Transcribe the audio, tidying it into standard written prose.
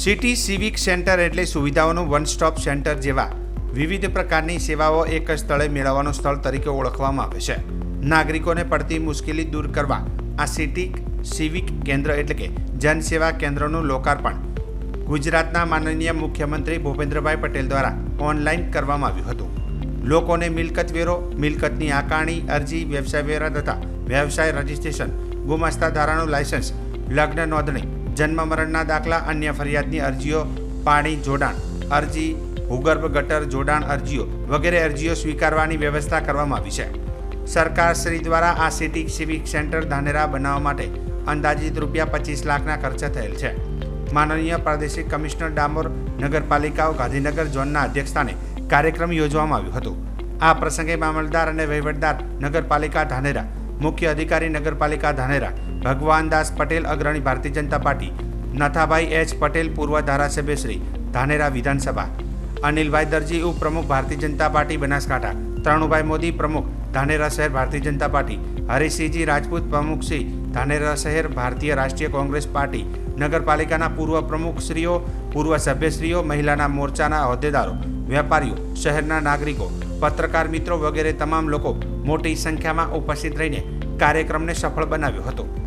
City civic centre એટલે સુવિધાઓનું one stop centre જેવા વિવિધ પ્રકારની સેવાઓ એક જ સ્થળે મેળવવાનું સ્થળ તરીકે ઓળખવામાં આવે છે. નાગરિકોને પડતી મુશ્કેલી દૂર કરવા આ સિટી સિવિક કેન્દ્ર એટલે કે જનસેવા કેન્દ્રનું લોકાર્પણ ગુજરાતના માનનીય મુખ્યમંત્રી ભૂપેન્દ્રભાઈ પટેલ દ્વારા ઓનલાઈન કરવામાં આવ્યું હતું. લોકોને મિલકત વેરો, મિલકતની આકારણી, અરજી, વ્યવસાય વેરા તથા વ્યવસાય રજિસ્ટ્રેશન, ગુમાસ્તા ધારાનું લાયસન્સ, લગ્ન નોંધણી, જન્મ મરણના દાખલા, અન્ય ફરિયાદની અરજીઓ, પાણી જોડાણ અરજી, ભૂગર્ભ ગટર જોડાણ અરજીઓ વગેરે અરજીઓ સ્વીકારવાની વ્યવસ્થા કરવામાં આવી છે. સરકાર શ્રી દ્વારા આ સિટી સિવિક સેન્ટર ધાનેરા બનાવવા માટે અંદાજિત ₹25 લાખના ખર્ચા થયેલ છે. માનનીય પ્રાદેશિક કમિશનર ડામોર નગરપાલિકાઓ ગાંધીનગર ઝોનના અધ્યક્ષસ્થાને કાર્યક્રમ યોજવામાં આવ્યું હતું. આ પ્રસંગે મામલતદાર અને વહીવટદાર નગરપાલિકા ધાનેરા, મુખ્ય અધિકારી નગરપાલિકા ધાનેરા ભગવાનદાસ પટેલ અગ્રણી ભારતીય જનતા પાર્ટી, નથાભાઈ એચ પટેલ પૂર્વ ધારાસભ્ય શ્રી ધાનેરા વિધાનસભા, અનિલભાઈ દરજી ઉપપ્રમુખ ભારતીય જનતા પાર્ટી બનાસકાંઠા, ત્રણુભાઈ મોદી પ્રમુખ ધાનેરા શહેર ભારતીય જનતા પાર્ટી, હરીસિંહજી રાજપૂત પ્રમુખ શ્રી ધાનેરા શહેર ભારતીય રાષ્ટ્રીય કોંગ્રેસ પાર્ટી, નગરપાલિકાના પૂર્વ પ્રમુખશ્રીઓ, પૂર્વ સભ્યશ્રીઓ, મહિલાના મોરચાના હોદ્દેદારો, વેપારીઓ, શહેરના નાગરિકો, પત્રકાર મિત્રો વગેરે તમામ લોકો મોટી સંખ્યામાં ઉપસ્થિત રહીને કાર્યક્રમને સફળ બનાવ્યો હતો.